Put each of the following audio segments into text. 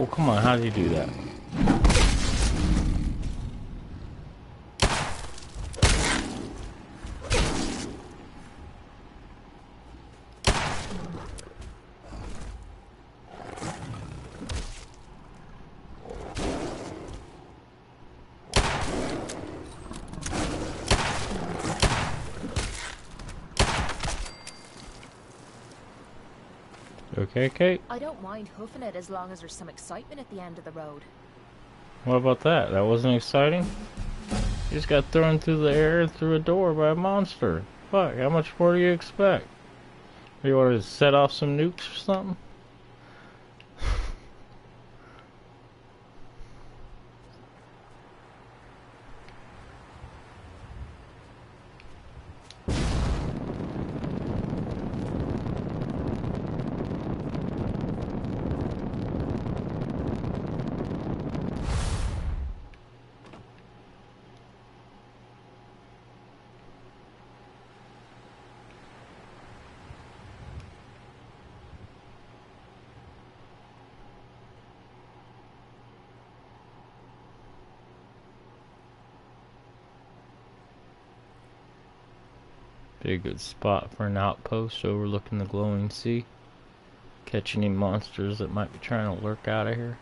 Oh, come on, how did he do that? Okay, Kate? I don't mind hoofing it as long as there's some excitement at the end of the road. What about that? That wasn't exciting? You just got thrown through the air through a door by a monster. Fuck, how much more do you expect? You want to set off some nukes or something? Be a good spot for an outpost overlooking the glowing sea. Catch any monsters that might be trying to lurk out of here.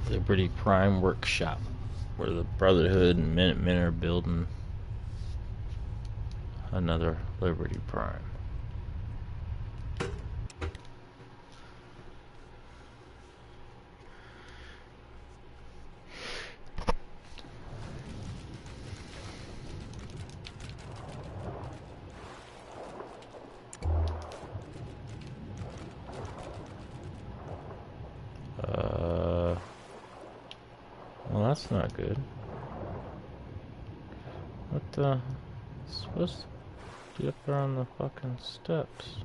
Liberty Prime Workshop, where the Brotherhood and Minutemen are building another Liberty Prime. Well, that's not good. What the? It's supposed to be up there on the fucking steps.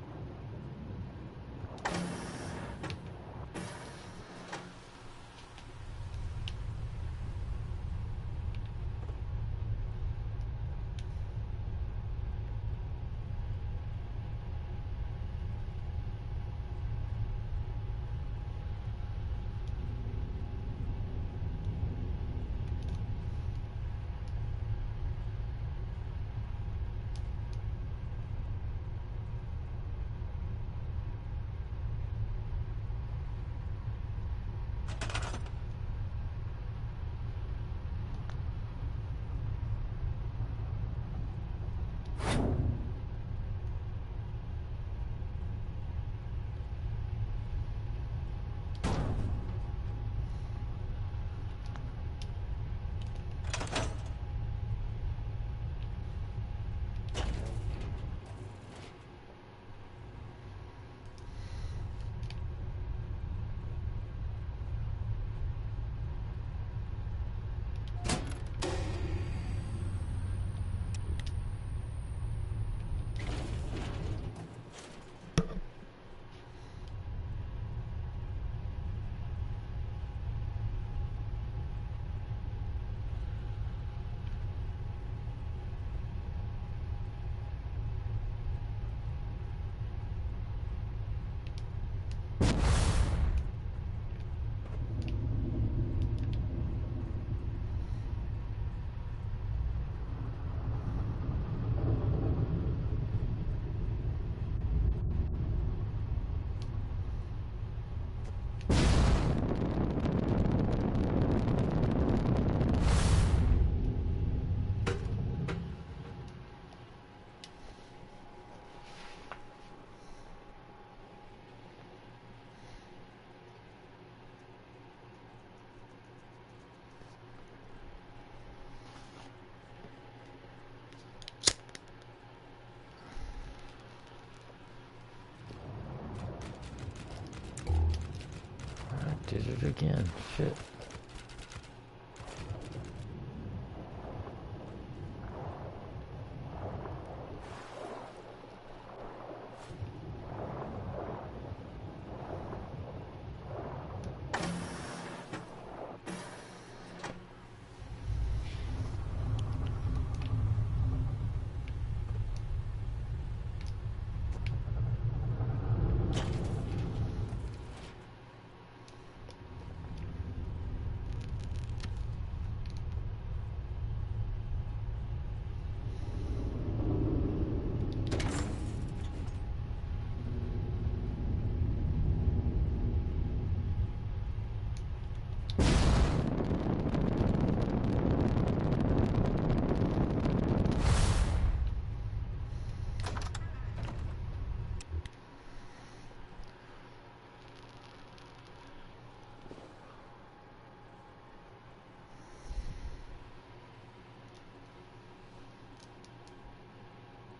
Did it again. Shit.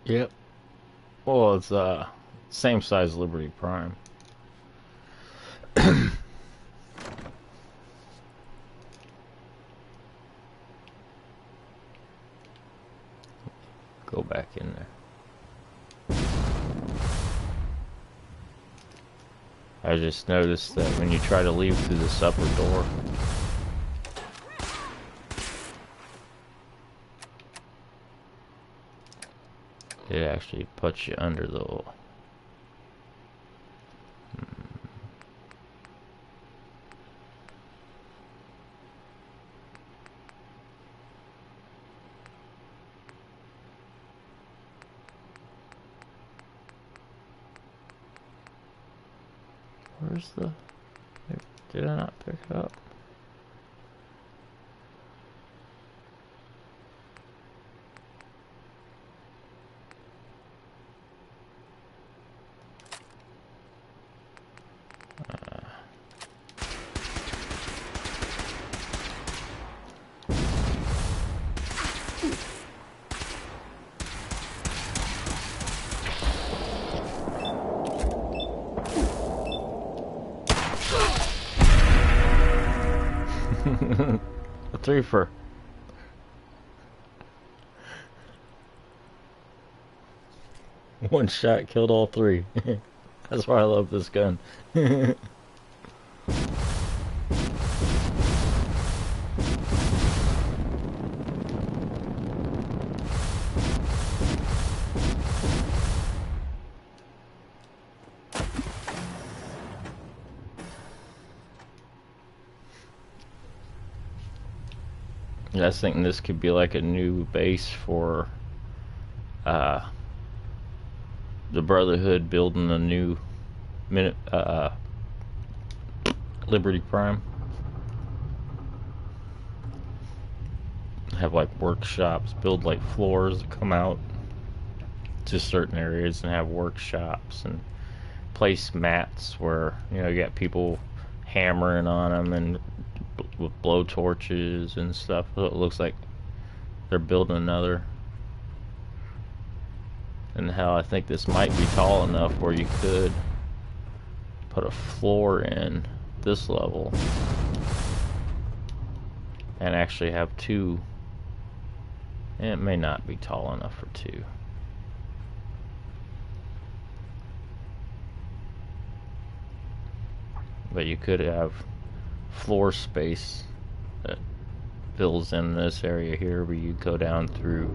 Yep. Well, it's same size Liberty Prime. Go back in there. I just noticed that when you try to leave through this upper door, it actually puts you under the... Where's the... Did I not pick it up? Threefer. One shot killed all three. That's why I love this gun. I was thinking this could be like a new base for the Brotherhood building a new Liberty Prime. Have like workshops, build like floors that come out to certain areas and have workshops and place mats where, you know, you got people hammering on them and with blow torches and stuff. So it looks like they're building another. And hell, I think this might be tall enough where you could put a floor in this level and actually have two. And it may not be tall enough for two. But you could have floor space that fills in this area here where you go down through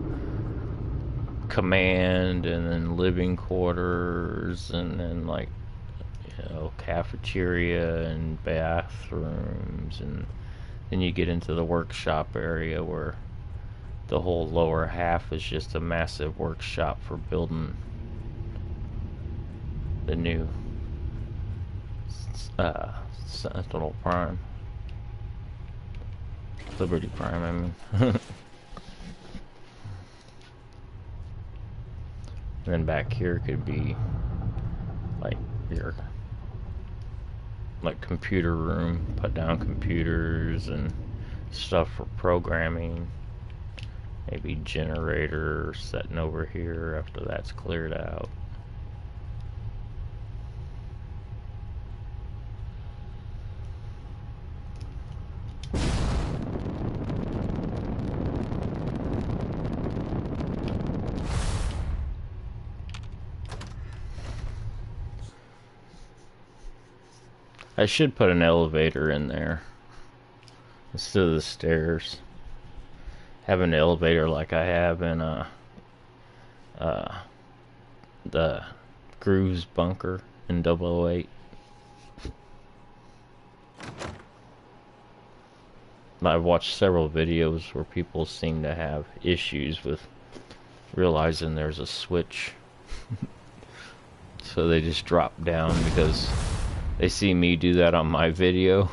command and then living quarters and then, like, you know, cafeteria and bathrooms, and then you get into the workshop area where the whole lower half is just a massive workshop for building the new Sentinel Prime. Liberty Prime, I mean. And then back here could be like your computer room, put down computers and stuff for programming. Maybe generator setting over here after that's cleared out. I should put an elevator in there instead of the stairs. Have an elevator like I have in the Grooves bunker in 008. I've watched several videos where people seem to have issues with realizing there's a switch. So they just drop down because they see me do that on my video.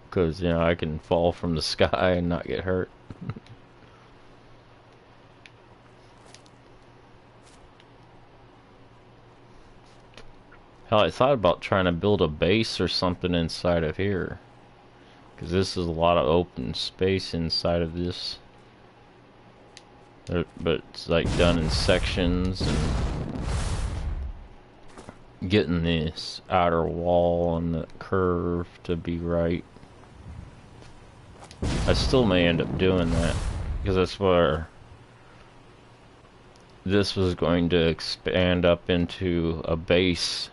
Because, you know, I can fall from the sky and not get hurt. Hell, I thought about trying to build a base or something inside of here. Because this is a lot of open space inside of this. But it's like done in sections, and getting this outer wall and the curve to be right. I still may end up doing that, because that's where this was going to expand up into a base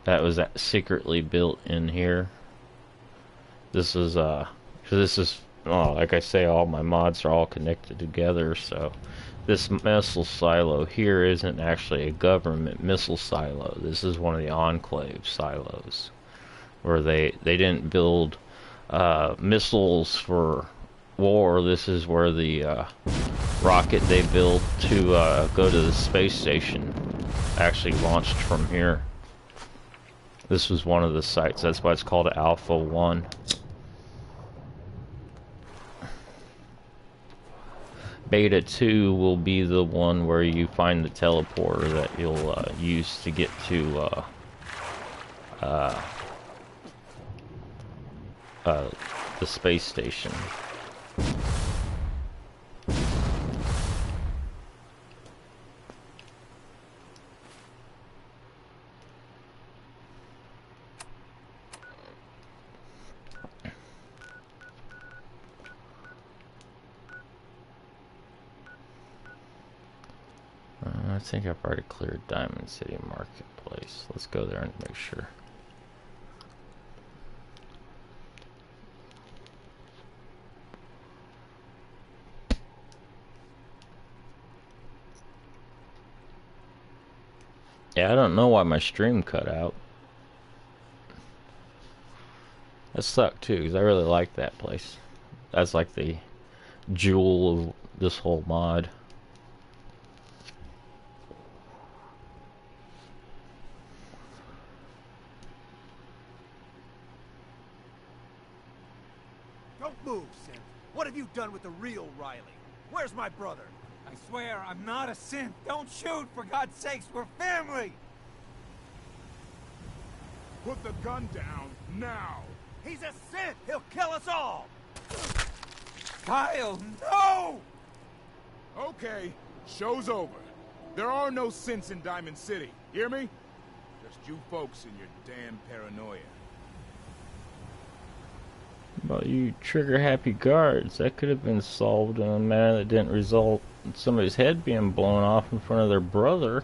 that was secretly built in here. This is oh, like I say, all my mods are all connected together, so this missile silo here isn't actually a government missile silo. This is one of the enclave silos, where they didn't build missiles for war. This is where the rocket they built to go to the space station actually launched from here. This was one of the sites. That's why it's called Alpha 1. Beta 2 will be the one where you find the teleporter that you'll use to get to the space station. I think I've already cleared Diamond City Marketplace. Let's go there and make sure. Yeah, I don't know why my stream cut out. That sucked too, because I really like that place. That's like the jewel of this whole mod. Don't move, Synth. What have you done with the real Riley? Where's my brother? I swear, I'm not a synth. Don't shoot, for God's sakes, we're family! Put the gun down, now! He's a Synth! He'll kill us all! Kyle, no! Okay, show's over. There are no synths in Diamond City, hear me? Just you folks and your damn paranoia. But you trigger-happy guards, that could have been solved in a manner that didn't result in somebody's head being blown off in front of their brother.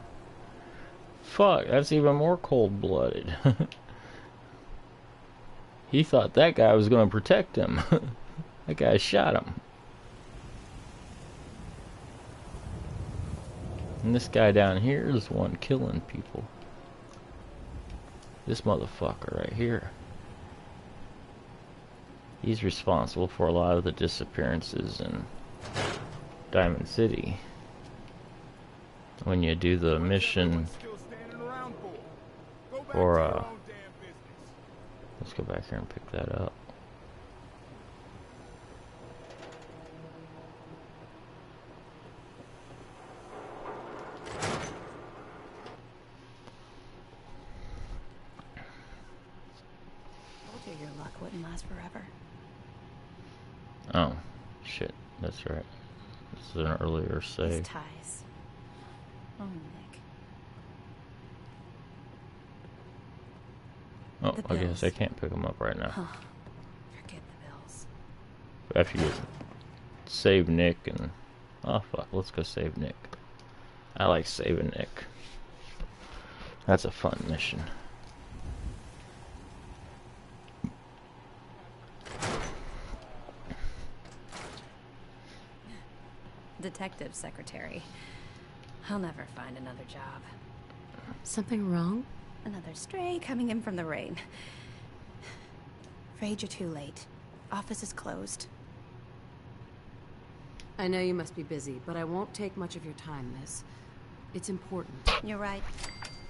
Fuck, that's even more cold-blooded. He thought that guy was going to protect him. That guy shot him. And this guy down here is the one killing people. This motherfucker right here. He's responsible for a lot of the disappearances in Diamond City. When you do the mission for, let's go back here and pick that up. Told you your luck wouldn't last forever. Oh, shit, that's right. This is an earlier save. These ties. Oh, Nick. Oh, The I guess bills. I can't pick them up right now. Huh. Forget the bills. After you save Nick and... Oh, fuck, let's go save Nick. I like saving Nick. That's a fun mission. Detective secretary. I'll never find another job. Something wrong? Another stray coming in from the rain. Afraid you're too late. Office is closed. I know you must be busy, but I won't take much of your time, miss. It's important. You're right.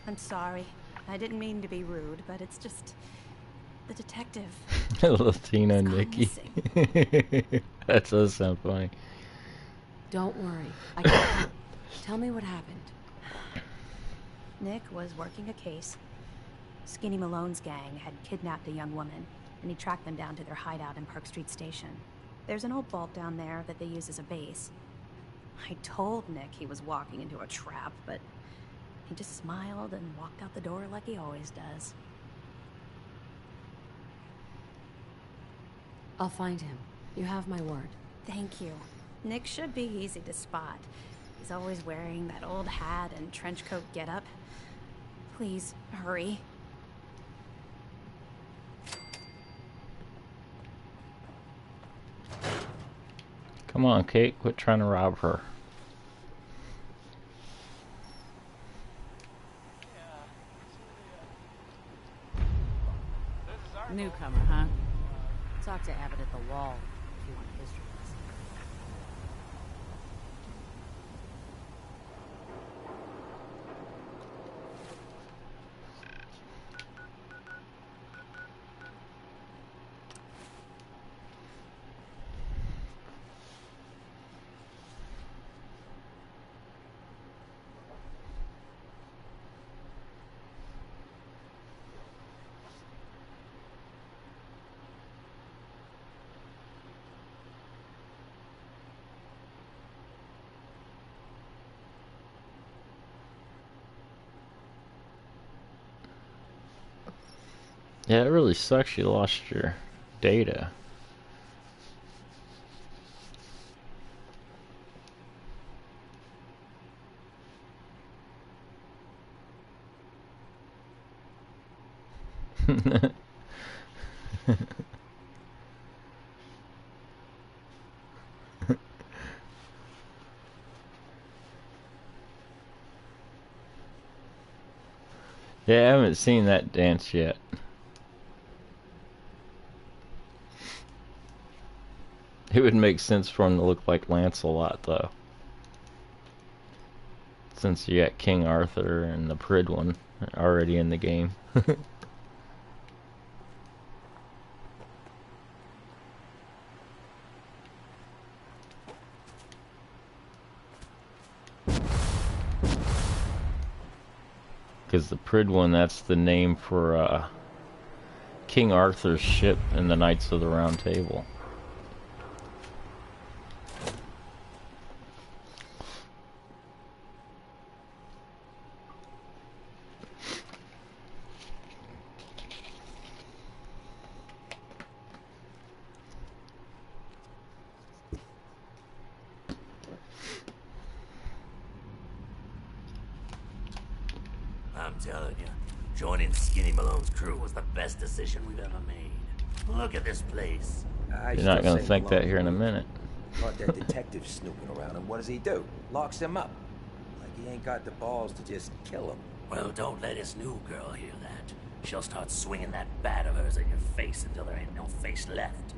I'm sorry. I didn't mean to be rude, but it's just... the detective. Latina It's gone Nikki. missing. That does sound funny. Don't worry. I can help. Tell me what happened. Nick was working a case. Skinny Malone's gang had kidnapped a young woman, and he tracked them down to their hideout in Park Street Station. There's an old vault down there that they use as a base. I told Nick he was walking into a trap, but he just smiled and walked out the door like he always does. I'll find him. You have my word. Thank you. Nick should be easy to spot. He's always wearing that old hat and trench coat getup. Please, hurry. Come on, Kate, quit trying to rob her. Newcomer, huh? Talk to Abbott at the wall if you want a history lesson. Yeah, it really sucks you lost your data. Yeah, I haven't seen that dance yet. It would make sense for him to look like Lancelot, though. Since you got King Arthur and the Prid one already in the game. Because the Prid one, that's the name for King Arthur's ship in the Knights of the Round Table. I'm telling you, joining Skinny Malone's crew was the best decision we've ever made. Look at this place. You're not going to think that here in a minute. Got that detective snooping around him. What does he do? Locks him up. Like he ain't got the balls to just kill him. Well, don't let his new girl hear that. She'll start swinging that bat of hers in your face until there ain't no face left.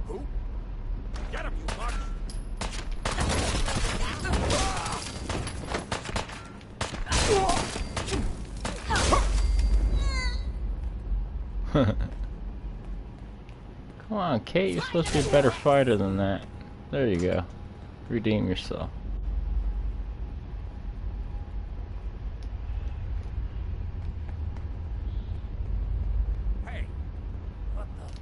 Who? Get him, you fuck! Come on, Kate, you're supposed to be a better fighter than that. There you go. Redeem yourself. Hey, what the?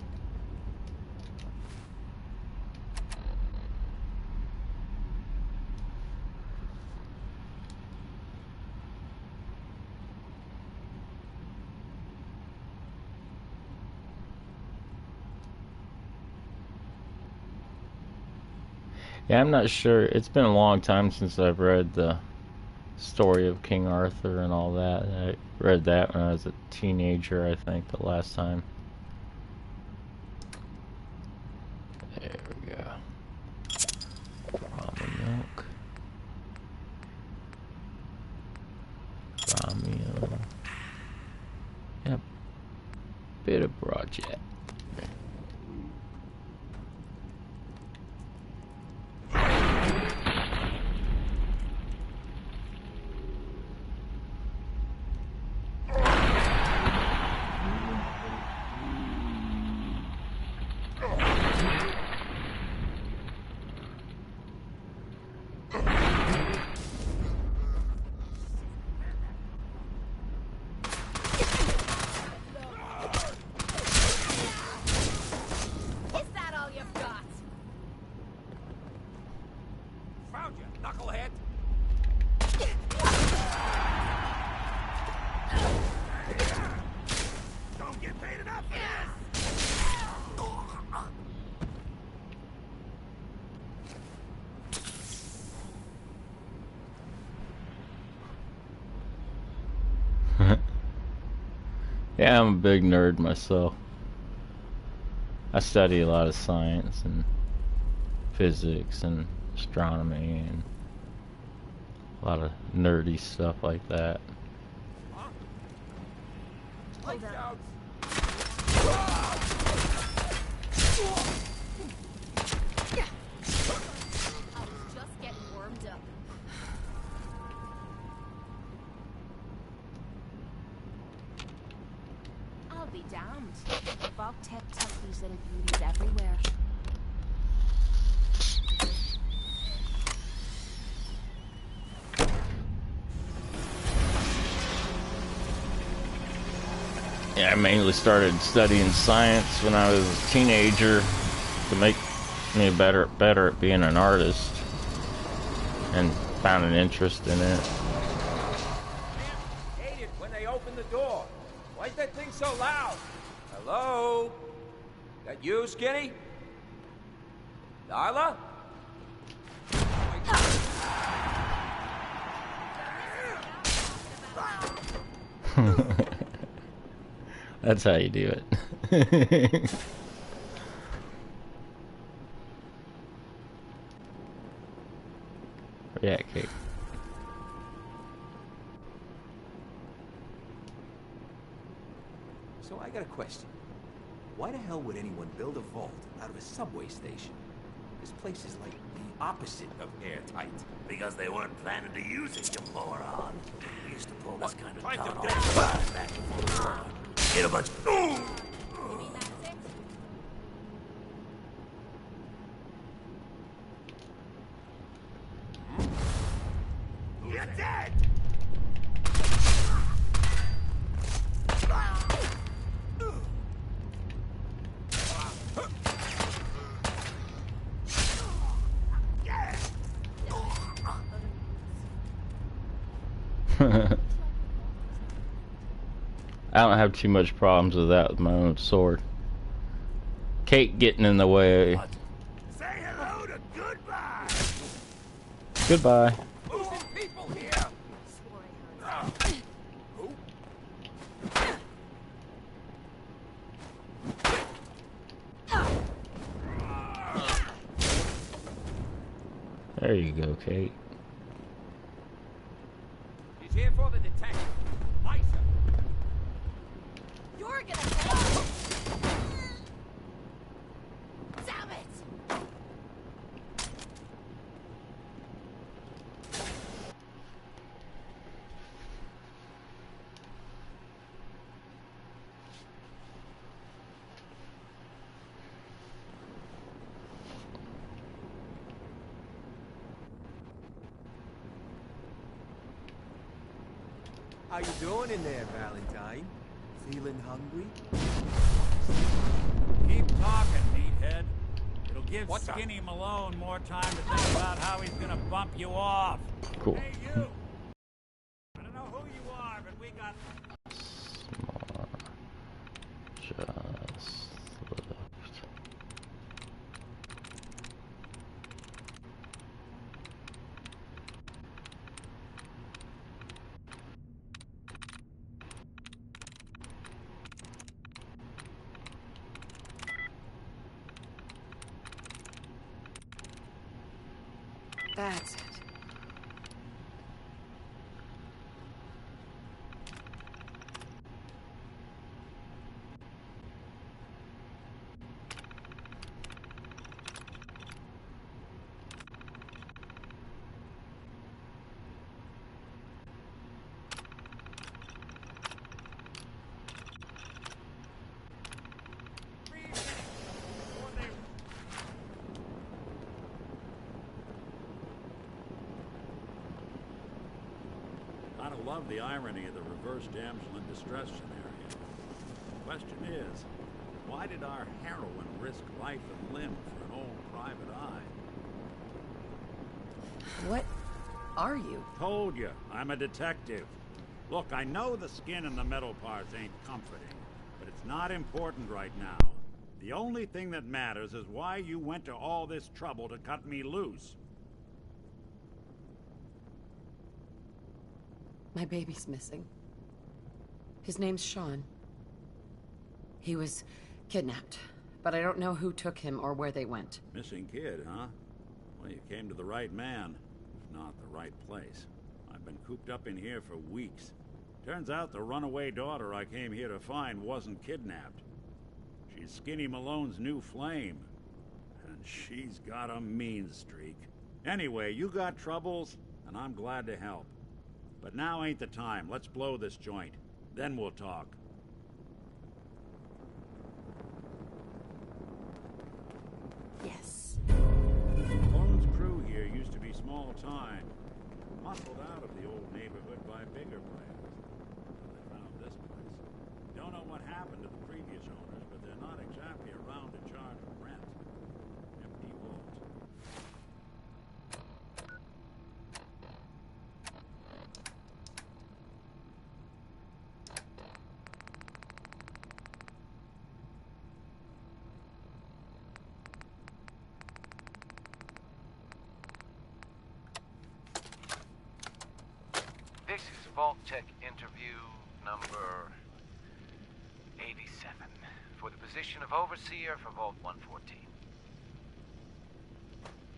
Yeah, I'm not sure. It's been a long time since I've read the story of King Arthur and all that. I read that when I was a teenager, I think, the last time. There we go. Ramen milk. Ramen. Yep. Bit of project. Found you, knucklehead! Don't get paid enough for this! Yeah, I'm a big nerd myself. I study a lot of science and physics and astronomy and a lot of nerdy stuff like that. Lights out! I was just getting warmed up. I'll be damned. Bog-tech tuck these little beauties everywhere. Yeah, I mainly started studying science when I was a teenager to make me better at being an artist, and found an interest in it. Hate it when they open the door. Why's that thing so loud? Hello? That you, Skinny? Darla? That's how you do it. Yeah, Kate. So I got a question. Why the hell would anyone build a vault out of a subway station? This place is like the opposite of airtight. Because they weren't planning to use it, you moron. We used to pull this kind of Fight gun the all dead. the time back before the war. Hit a bunch. You're dead! I don't have too much problems with that with my own sword. Kate getting in the way. Say hello to goodbye! Goodbye. Losing people here! There you go, Kate. He's here for the detective. Lisa! You're gonna pay! Damn it! How you doing in there, Valentine? Feeling hungry? Keep talking, meathead. It'll give What's Skinny Malone more time to think about how he's gonna bump you off. Cool. Hey, you! I don't know who you are, but we got... Just left. That's it. I don't love the irony of the reverse damsel in distress scenario. The question is, why did our heroine risk life and limb for an old private eye? What are you? Told you, I'm a detective. Look, I know the skin and the metal parts ain't comforting, but it's not important right now. The only thing that matters is why you went to all this trouble to cut me loose. My baby's missing. His name's Sean. He was kidnapped, but I don't know who took him or where they went. Missing kid, huh? Well, you came to the right man, if not the right place. I've been cooped up in here for weeks. Turns out the runaway daughter I came here to find wasn't kidnapped. She's Skinny Malone's new flame. And she's got a mean streak. Anyway, you got troubles, and I'm glad to help. But now ain't the time. Let's blow this joint. Then we'll talk. Yes. Malone's crew here used to be small time. Muscled out of the old neighborhood by bigger players. They found this place. Don't know what happened to the previous owners, but they're not exactly around to charge rent. Empty vault. This is Vault Tech interview number 87 for the position of Overseer for Vault 114.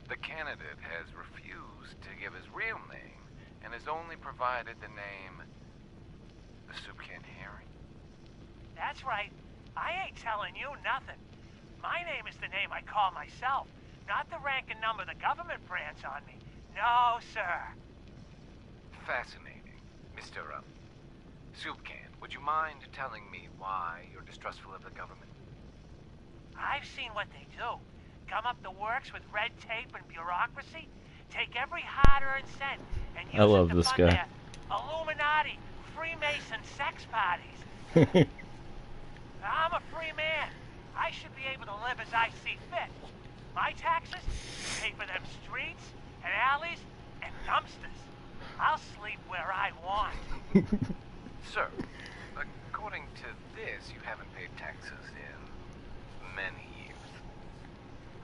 The candidate has refused to give his real name and has only provided the name the Soup Can Harry. That's right. I ain't telling you nothing. My name is the name I call myself, not the rank and number the government brands on me. No, sir. Fascinating. Mr. Soup Can, would you mind telling me why you're distrustful of the government? I've seen what they do. Come up the works with red tape and bureaucracy, take every hard-earned cent and use I love it to this fund guy. their Illuminati, Freemason sex parties. I'm a free man. I should be able to live as I see fit. My taxes pay for them streets and alleys and dumpsters. I'll sleep where I want. Sir, according to this, you haven't paid taxes in many years.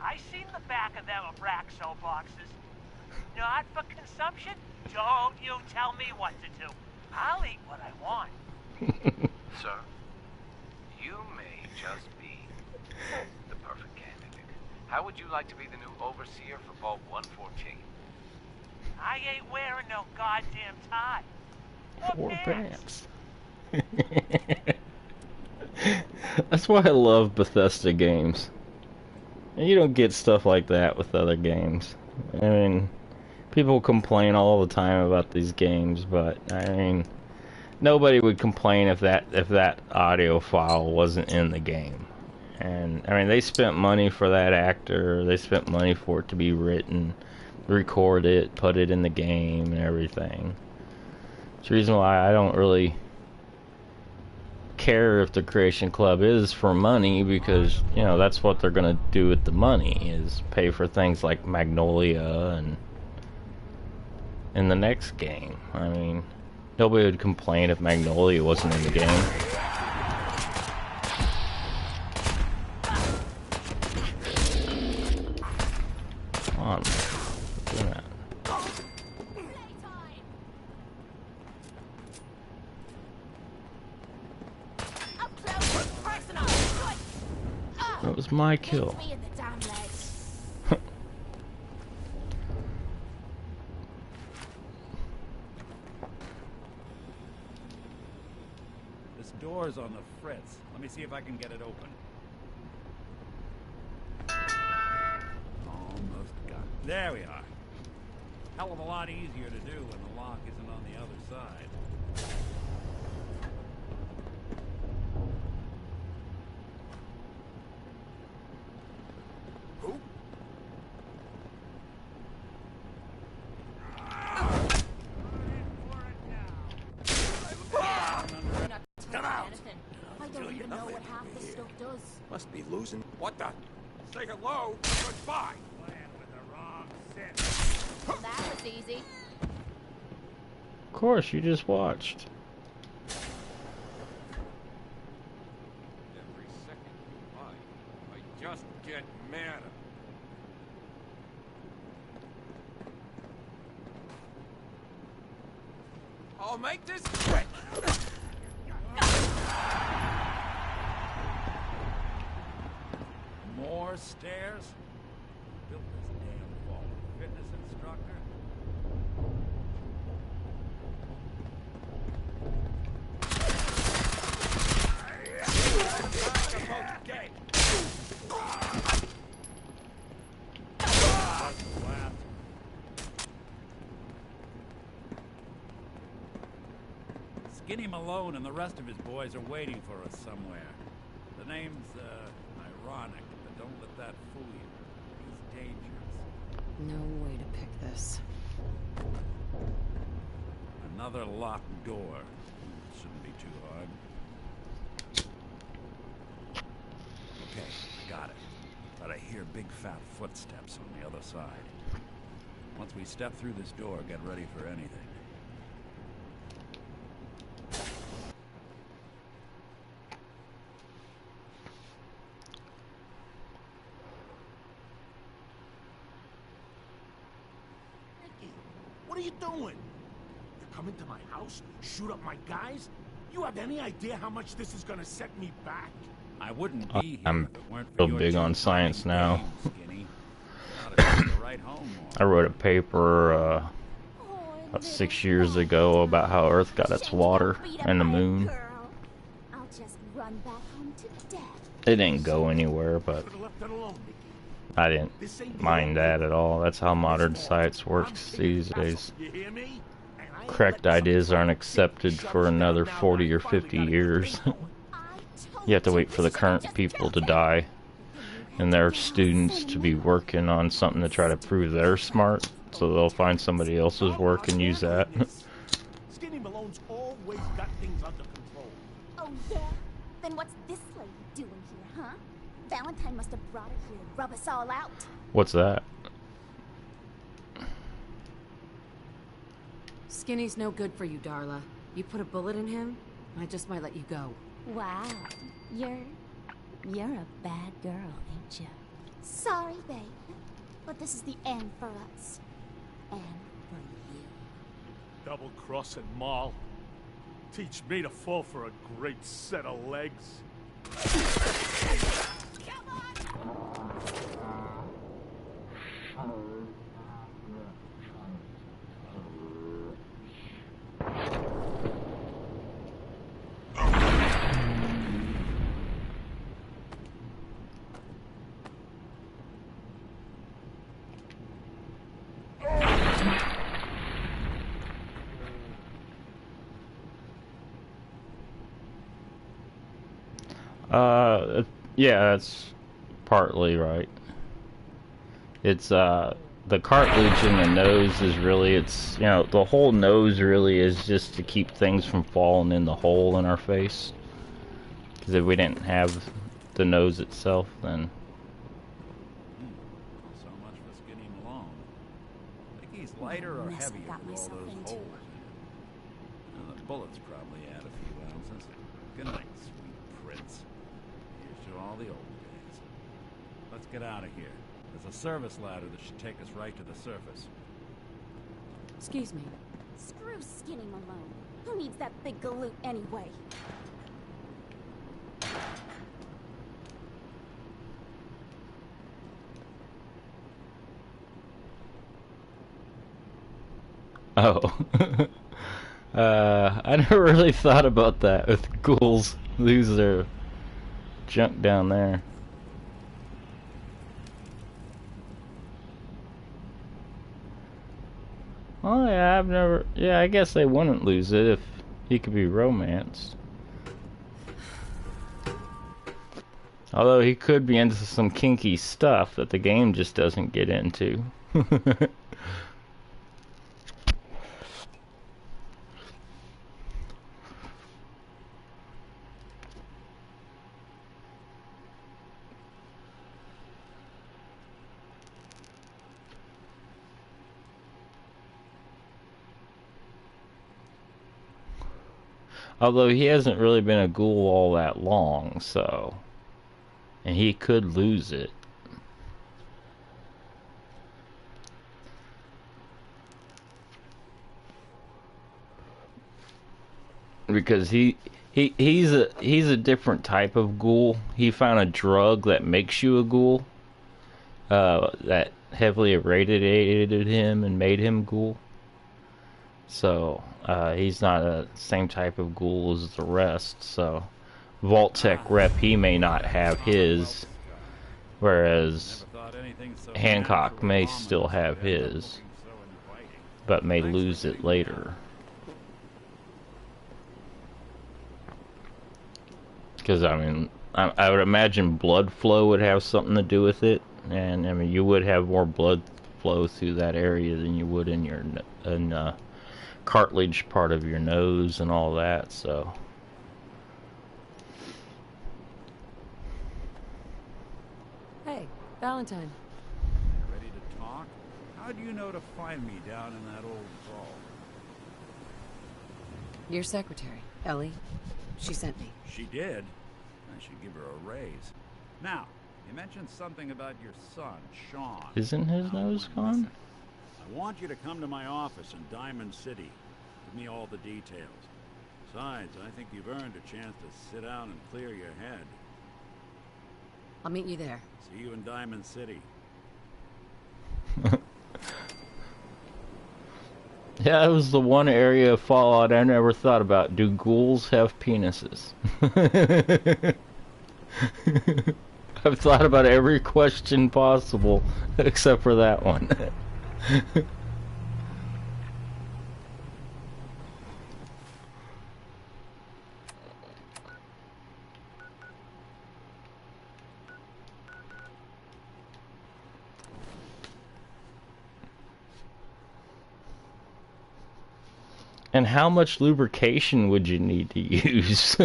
I seen the back of them Abraxo boxes. Not for consumption? Don't you tell me what to do. I'll eat what I want. Sir, you may just be the perfect candidate. How would you like to be the new overseer for Vault 114? I ain't wearing no goddamn tie. Or pants. That's why I love Bethesda games. And you don't get stuff like that with other games. I mean, people complain all the time about these games, but I mean, nobody would complain if that audio file wasn't in the game. And I mean, they spent money for that actor. They spent money for it to be written, record it, put it in the game, and everything. It's the reason why I don't really care if the Creation Club is for money, because you know that's what they're gonna do with the money, is pay for things like Magnolia and in the next game. I mean, nobody would complain if Magnolia wasn't in the game. Come on, do that. That was my kill. This door's on the fritz. Let me see if I can get it open. Almost got it. There we are. Hell of a lot easier to do when the lock isn't on the other side. Must be losing. What the? Say hello. Goodbye. Playing with the wrong sin. That was easy. Of course, you just watched. Every second you lie, I just get madder. I'll make this quick. More stairs? Built this damn vault. Fitness instructor? Skinny Malone and the rest of his boys are waiting for us somewhere. The name's, ironic, but don't let that fool you. He's dangerous. No way to pick this. Another locked door. Shouldn't be too hard. Okay, got it. But I hear big fat footsteps on the other side. Once we step through this door, get ready for anything. What are you doing? You come into my house, shoot up my guys? You have any idea how much this is gonna set me back? I wouldn't be here I'm if it weren't for real your big on cheap science mining now. games, Skinny. Oughta take the right home more. I wrote a paper about 6 years ago about how Earth got its water and the moon. I'll just run back home to death. It didn't go anywhere, but I didn't mind that at all. That's how modern science works these days. Correct ideas aren't accepted for another 40 or 50 years. You have to wait for the current people to die and their students to be working on something to try to prove they're smart, so they'll find somebody else's work and use that. Skinny Malone's always got things under control. Oh yeah? Then what's this lady doing here, huh? Valentine must have brought her here to rub us all out. What's that? Skinny's no good for you, Darla. You put a bullet in him, I just might let you go. Wow. You're a bad girl, ain't you? Sorry, babe. But this is the end for us. And for you. Double-crossing Maul. Teach me to fall for a great set of legs. Yeah, that's partly right. It's, the cartilage in the nose is really, it's, you know, the whole nose really is just to keep things from falling in the hole in our face. Because if we didn't have the nose itself, then... So much for Skinny Malone. Think he's lighter or heavier with all those holes in him? Now, the bullets probably add a few ounces. Good night, sweet prince. Here's to all the old days. Let's get out of here. There's a service ladder that should take us right to the surface. Excuse me. Screw Skinny Malone. Who needs that big galoot anyway? Oh. I never really thought about that with ghouls lose their junk down there. Oh yeah, I've never... Yeah, I guess they wouldn't lose it if he could be romanced. Although he could be into some kinky stuff that the game just doesn't get into. Although he hasn't really been a ghoul all that long, so... And he could lose it. Because he's a different type of ghoul. He found a drug that makes you a ghoul. That heavily irradiated him and made him ghoul. So, he's not the same type of ghoul as the rest, so... Vault-Tec rep, he may not have his, whereas Hancock may still have his, but may lose it later. Because, I mean, I would imagine blood flow would have something to do with it, and, I mean, you would have more blood flow through that area than you would in your cartilage part of your nose and all that, so... Hey, Valentine. Ready to talk? How do you know to find me down in that old vault? Your secretary, Ellie. She sent me. She did? I should give her a raise. Now, you mentioned something about your son, Sean. Isn't his nose gone? I want you to come to my office in Diamond City. Give me all the details. Besides, I think you've earned a chance to sit down and clear your head. I'll meet you there. See you in Diamond City. Yeah, that was the one area of Fallout I never thought about. Do ghouls have penises? I've thought about every question possible except for that one. And how much lubrication would you need to use?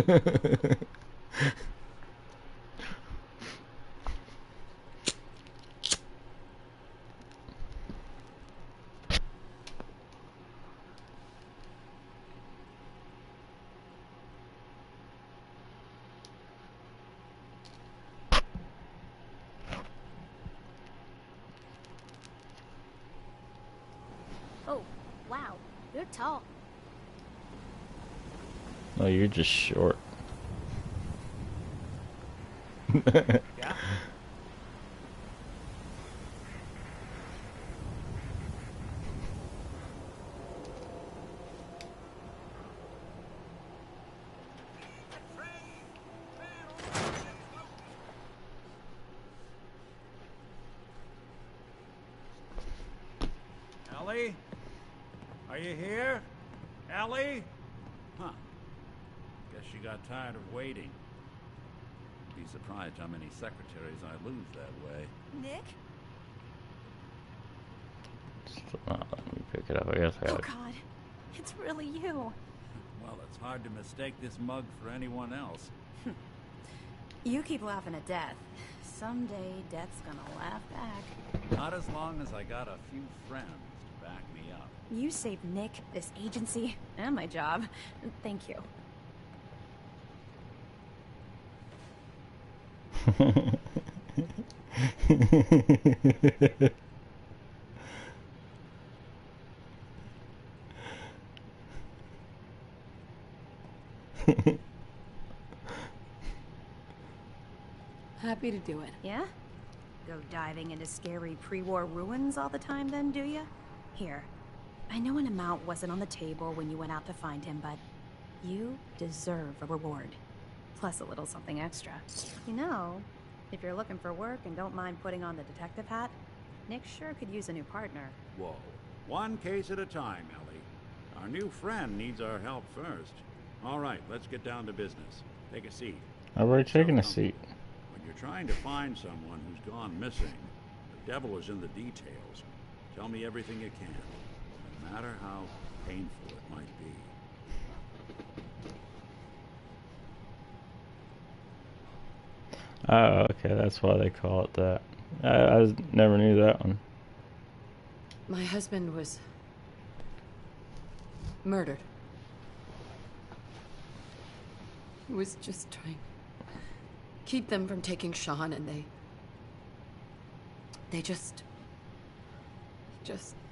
Oh, wow. You're tall. Oh, you're just short. Yeah? Ellie? Are you here? Ellie? Huh. Guess she got tired of waiting. Be surprised how many secretaries I lose that way. Nick? Let me pick it up. I guess I Oh gotta... God, it's really you. Well, it's hard to mistake this mug for anyone else. You keep laughing at death. Someday Death's gonna laugh back. Not as long as I got a few friends to back me up. You saved Nick, this agency, and my job. Thank you. Happy to do it. Yeah? Go diving into scary pre-war ruins all the time then, do ya? Here. I know an amount wasn't on the table when you went out to find him, but you deserve a reward. Plus a little something extra. You know, if you're looking for work and don't mind putting on the detective hat, Nick sure could use a new partner. Whoa. One case at a time, Ellie. Our new friend needs our help first. All right, let's get down to business. Take a seat. I've already taken a seat. When you're trying to find someone who's gone missing, the devil is in the details. Tell me everything you can, no matter how painful it might be. Oh, okay, that's why they call it that. I never knew that one. My husband was murdered. He was just trying to keep them from taking Sean, and they just...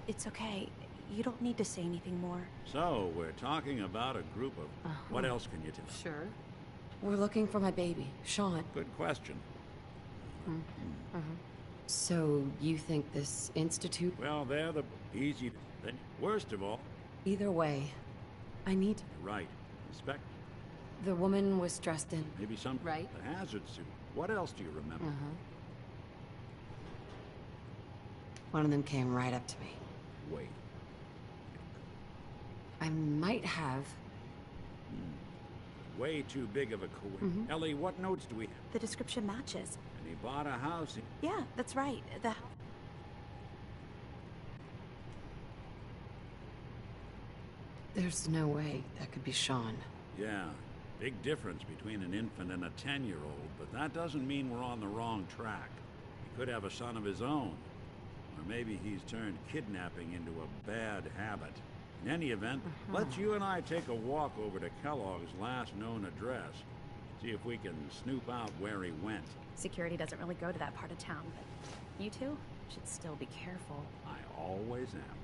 It's okay. You don't need to say anything more. So, we're talking about a group of... What else can you tell? Sure. We're looking for my baby, Sean. Good question. So, you think this institute... Well, they're the easy... Worst of all... Either way, I need... Right. Inspect... The woman was dressed in... Maybe some... Right. The hazard suit. What else do you remember? One of them came right up to me. Wait. I might have... Way too big of a coincidence. Ellie, what notes do we have? The description matches. And he bought a house in... Yeah, that's right. There's no way that could be Sean. Yeah. Big difference between an infant and a 10-year-old, but that doesn't mean we're on the wrong track. He could have a son of his own. Or maybe he's turned kidnapping into a bad habit. In any event, let's you and I take a walk over to Kellogg's last known address. See if we can snoop out where he went. Security doesn't really go to that part of town, but you two should still be careful. I always am.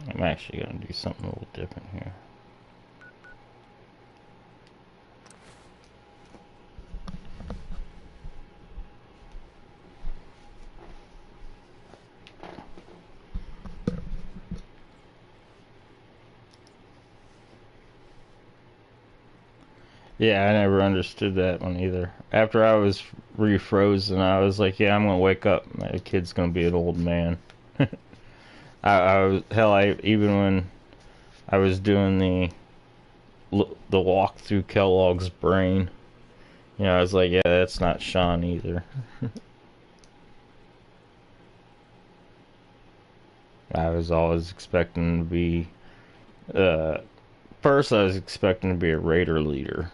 I'm actually gonna do something a little different here. Yeah, I never understood that one either. After I was refrozen, I was like, yeah, I'm gonna wake up. My kid's gonna be an old man. Even when I was doing the walk through Kellogg's brain, you know, I was like, yeah, that's not Sean either. I was always expecting to be, first I was expecting to be a raider leader.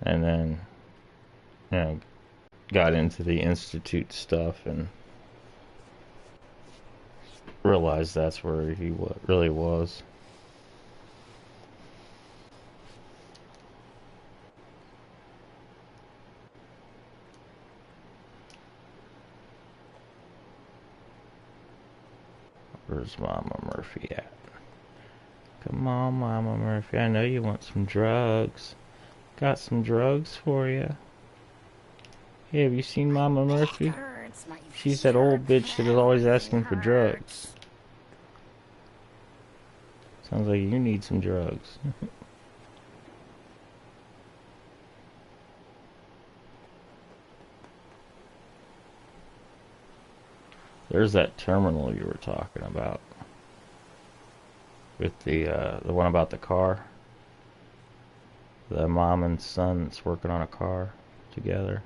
And then, you know, got into the Institute stuff and realized that's where he really was. Where's Mama Murphy at? Come on, Mama Murphy. I know you want some drugs. Got some drugs for you. Hey, have you seen Mama Murphy? She's that old bitch that is always asking for drugs. Sounds like you need some drugs. There's that terminal you were talking about. With the one about the car. The mom and son that's working on a car together.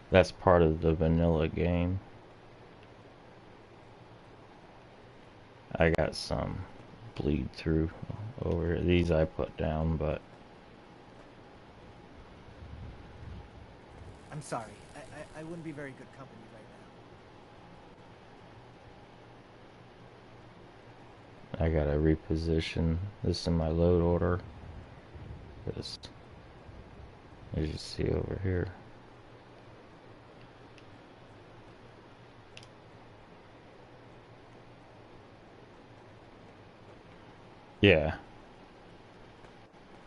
That's part of the vanilla game. I got some bleed through over here. These I put down, but I'm sorry. I wouldn't be very good company right now. I gotta reposition this in my load order. This, as you see over here. Yeah.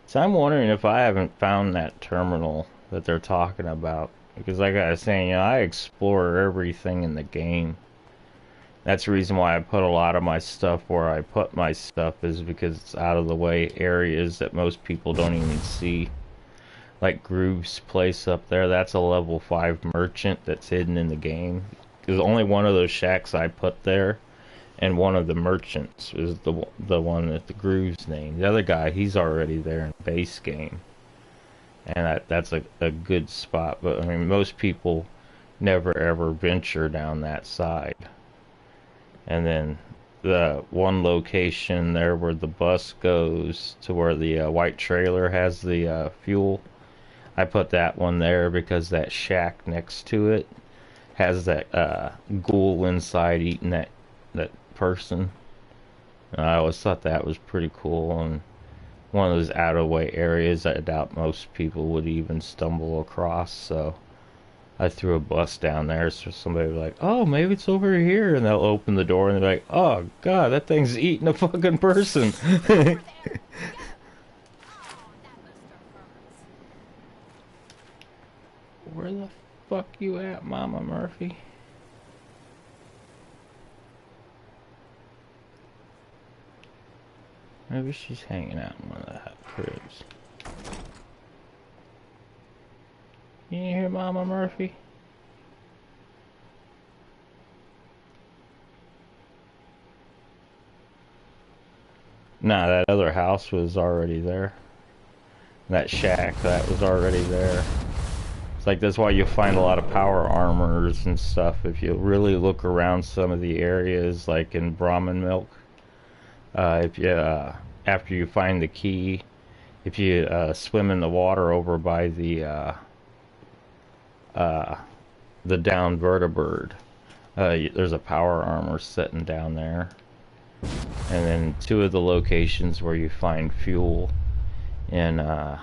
So I'm wondering if I haven't found that terminal that they're talking about. Because like I was saying, you know, I explore everything in the game. That's the reason why I put a lot of my stuff where I put my stuff, is because it's out of the way areas that most people don't even see. Like Groove's place up there, that's a level 5 merchant that's hidden in the game. Because only one of those shacks I put there, and one of the merchants is the one that the Groove's name. The other guy, he's already there in the base game. And that's a good spot. But I mean, most people never ever venture down that side. And then the one location there where the bus goes to where the white trailer has the fuel, I put that one there because that shack next to it has that ghoul inside eating that person. I always thought that was pretty cool, and one of those out of way areas I doubt most people would even stumble across. So I threw a bus down there, so somebody would be like, oh, maybe it's over here, and they'll open the door and they're like, oh god, that thing's eating a fucking person. Where the fuck you at, Mama Murphy? Maybe she's hanging out in one of the hot cribs. You hear Mama Murphy? Nah, that other house was already there. That shack, that was already there. It's like, that's why you'll find a lot of power armors and stuff if you really look around some of the areas, like in Brahmin Milk. If you after you find the key, if you swim in the water over by the down vertibird, there's a power armor sitting down there. And then two of the locations where you find fuel in the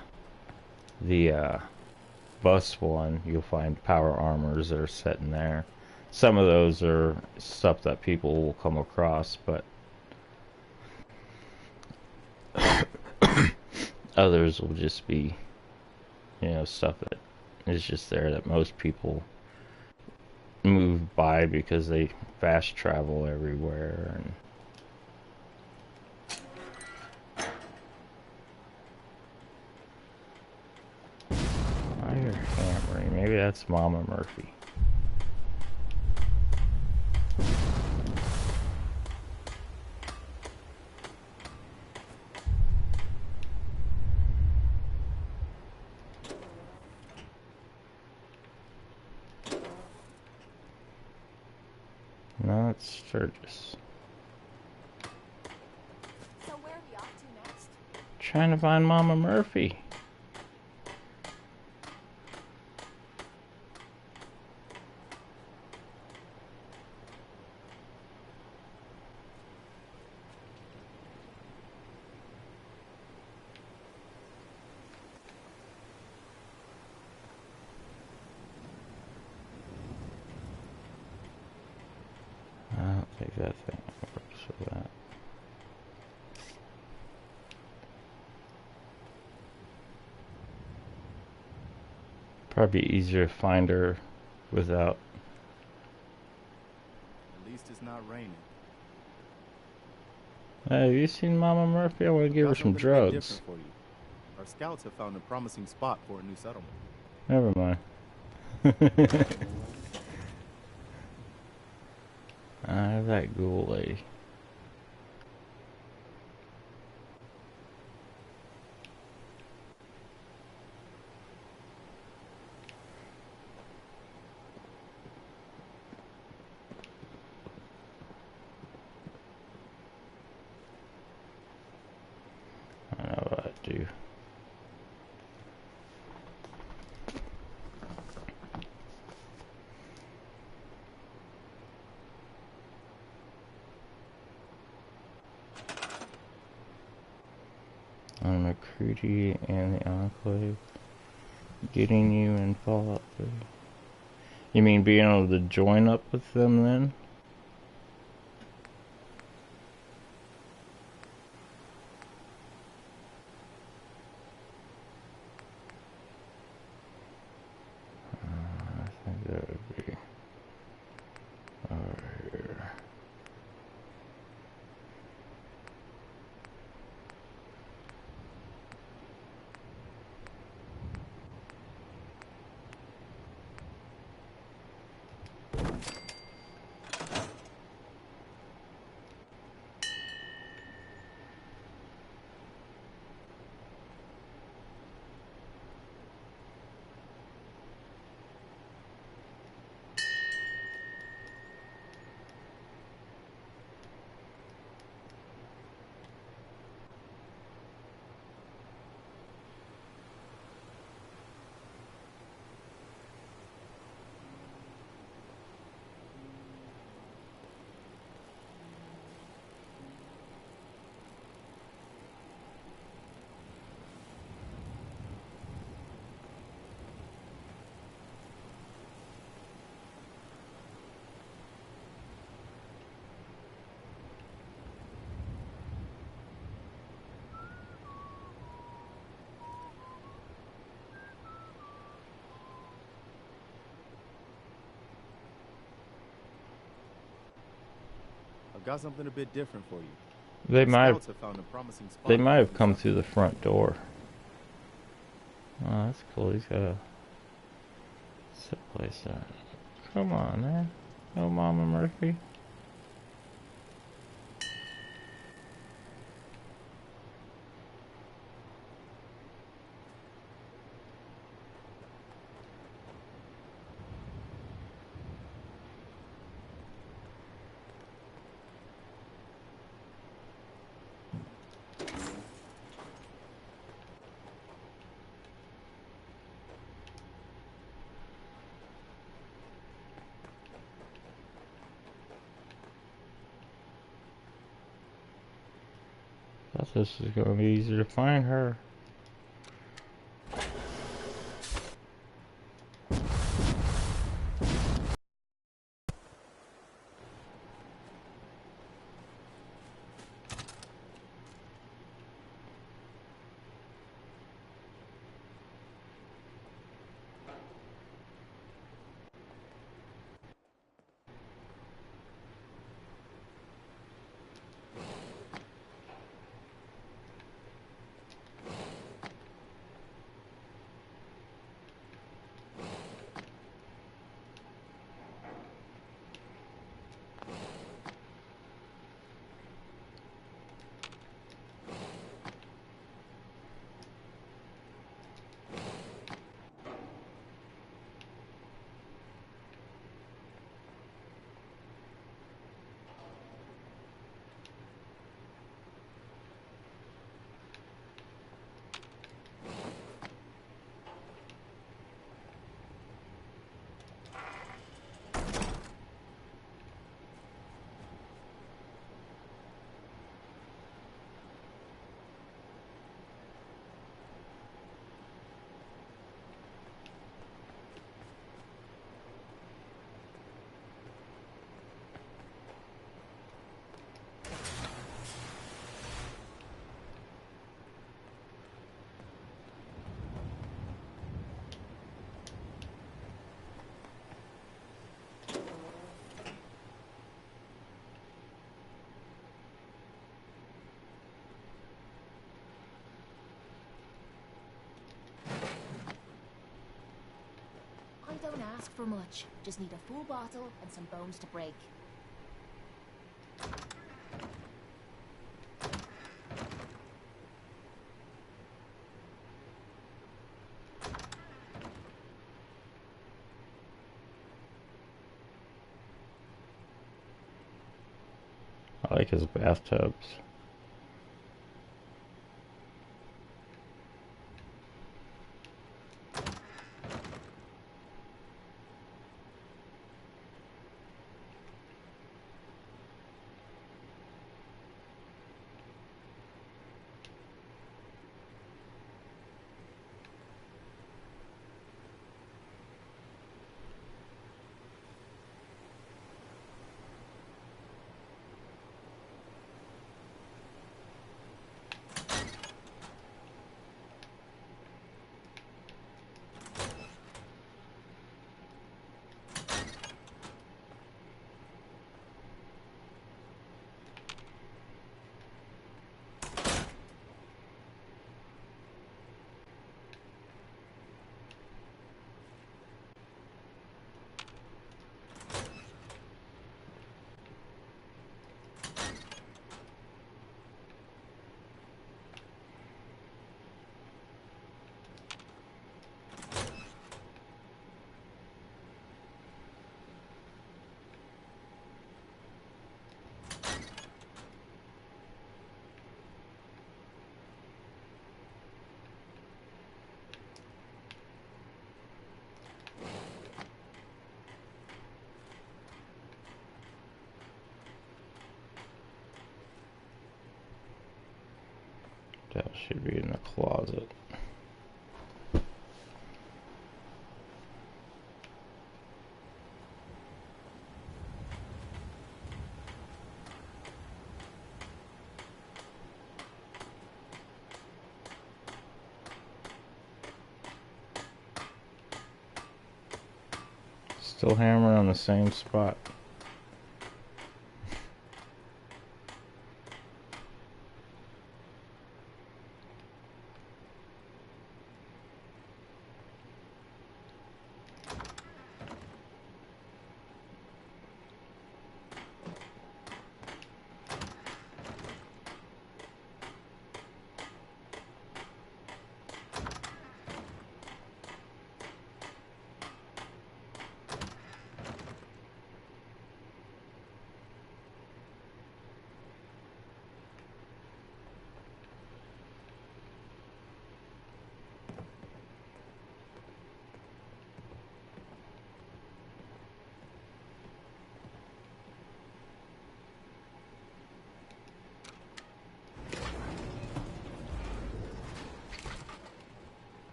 bus one, you'll find power armors that are set in there. Some of those are stuff that people will come across, but others will just be, you know, stuff that is just there that most people move by because they fast travel everywhere. And I hear hammering. Maybe that's Mama Murphy. No, it's Sturgis. So where are we off to next? Trying to find Mama Murphy. I don't think that thing works for that. Probably easier to find her without. At least it's not raining. Hey, have you seen Mama Murphy? I want to give her some drugs. For you. Our scouts have found a promising spot for a new settlement. Never mind. That ghoul lady. I know what I do. On McCready and the Enclave, getting you in Fallout 3. You mean being able to join up with them then? I think that would be over here. I've got something a bit different for you. They might Scouts have found a promising spot. They might have come through the front door. Oh, that's cool. He's got a sit place there. Come on, man. No Mama Murphy. Thought this was gonna be easier to find her. ask for much. Just need a full bottle and some bones to break. I like his bathtubs. That should be in the closet. Still hammering on the same spot.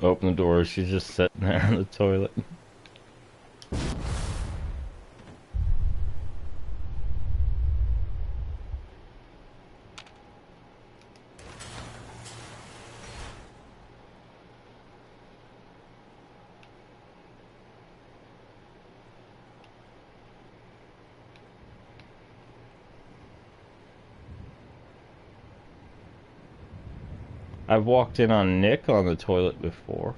Open the door, she's just sitting there on the toilet. I've walked in on Nick on the toilet before.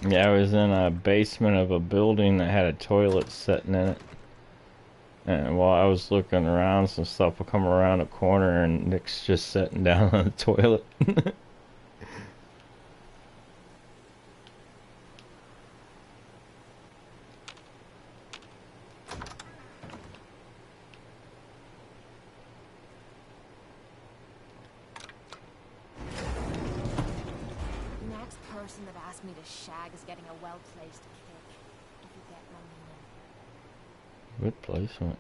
Yeah, I was in a basement of a building that had a toilet sitting in it. And while I was looking around, some stuff will come around a corner and Nick's just sitting down on the toilet. trust me to shag is getting a well-placed kick, if you get my meaning. Good placement.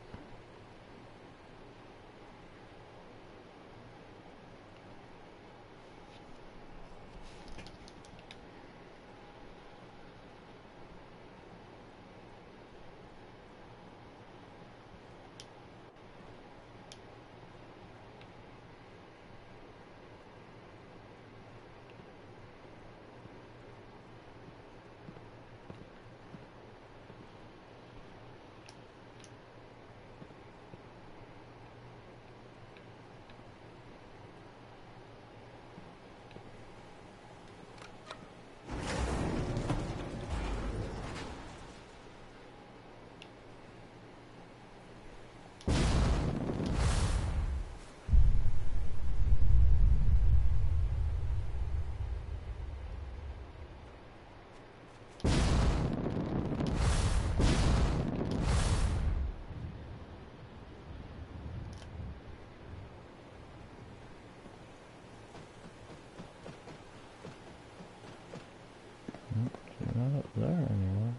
Not up there anymore.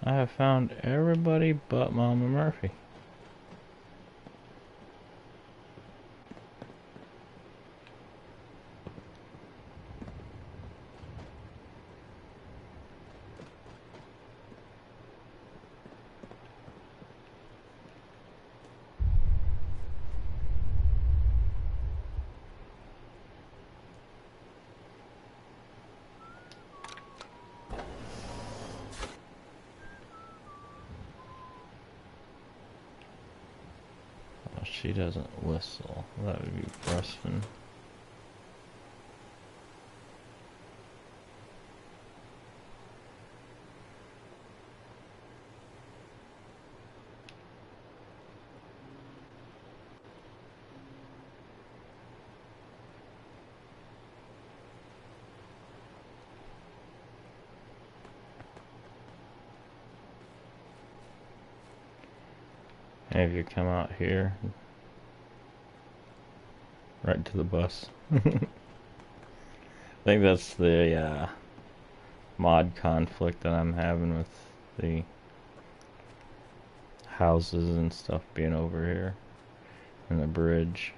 I have found everybody but Mama Murphy. She doesn't whistle. That would be Preston. Have you come out here? Right to the bus. I think that's the mod conflict that I'm having with the houses and stuff being over here and the bridge.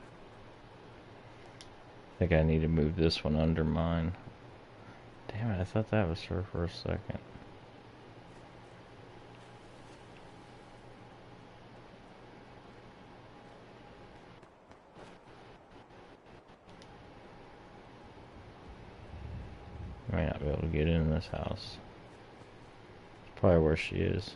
I think I need to move this one under mine. Damn it, I thought that was her for a second. Might not be able to get in this house. It's probably where she is.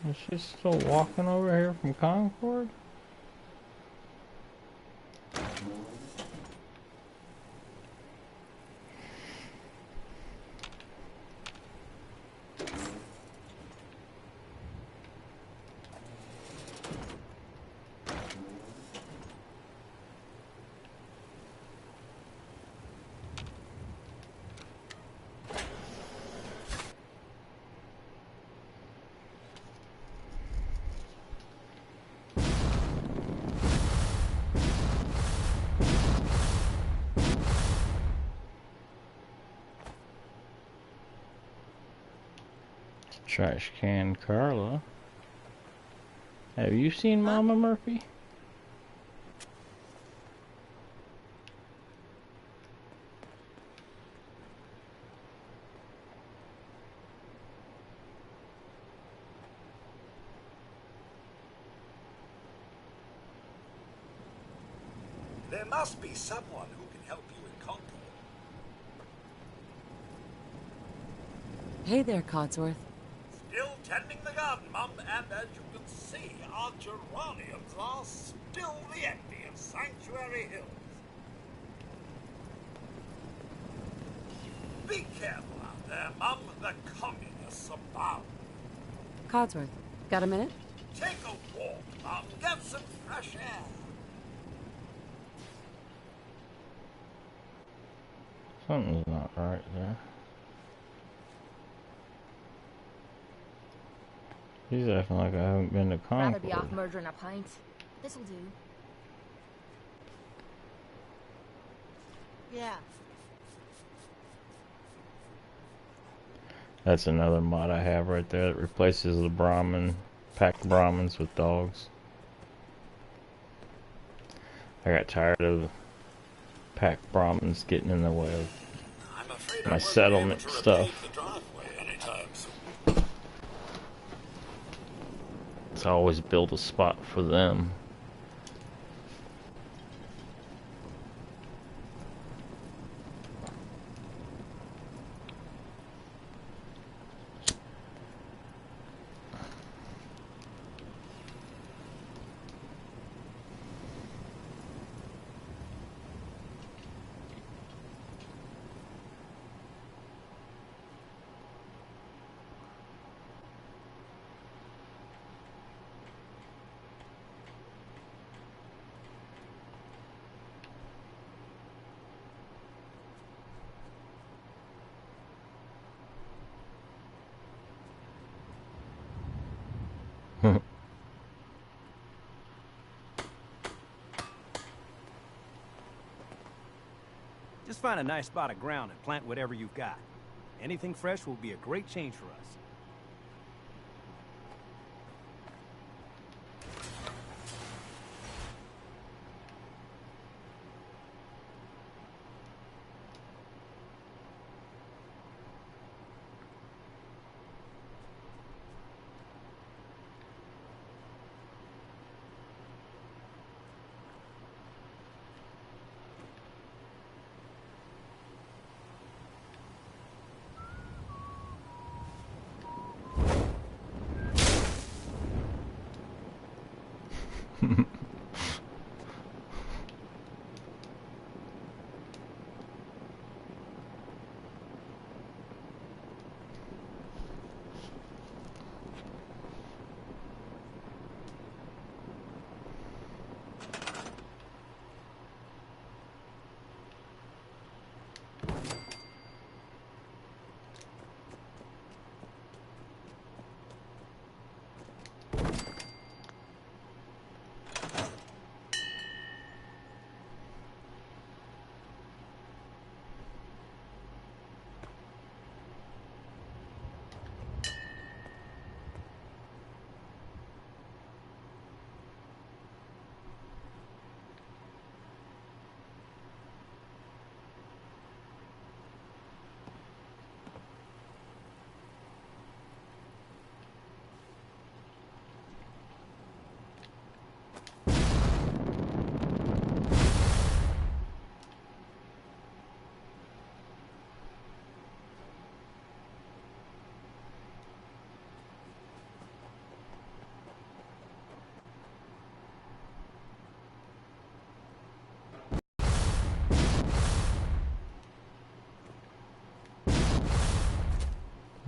Is she still walking over here from Concord? Trash can Carla. Have you seen Mama Murphy? There must be someone who can help you in Concord. Hey there, Codsworth. Still tending the garden, Mum, and as you can see, our geraniums are still the envy of Sanctuary Hills. Be careful out there, Mum. The communists abound. Codsworth, got a minute? Take a walk, Mum. Get some fresh air. Something's not right there. He's acting like I haven't been to Rather be off Concord. murdering a pint. This'll do. Yeah. That's another mod I have right there that replaces the packed Brahmins with dogs. I got tired of packed Brahmins getting in the way of my settlement stuff. So I always build a spot for them. Just find a nice spot of ground and plant whatever you've got. Anything fresh will be a great change for us.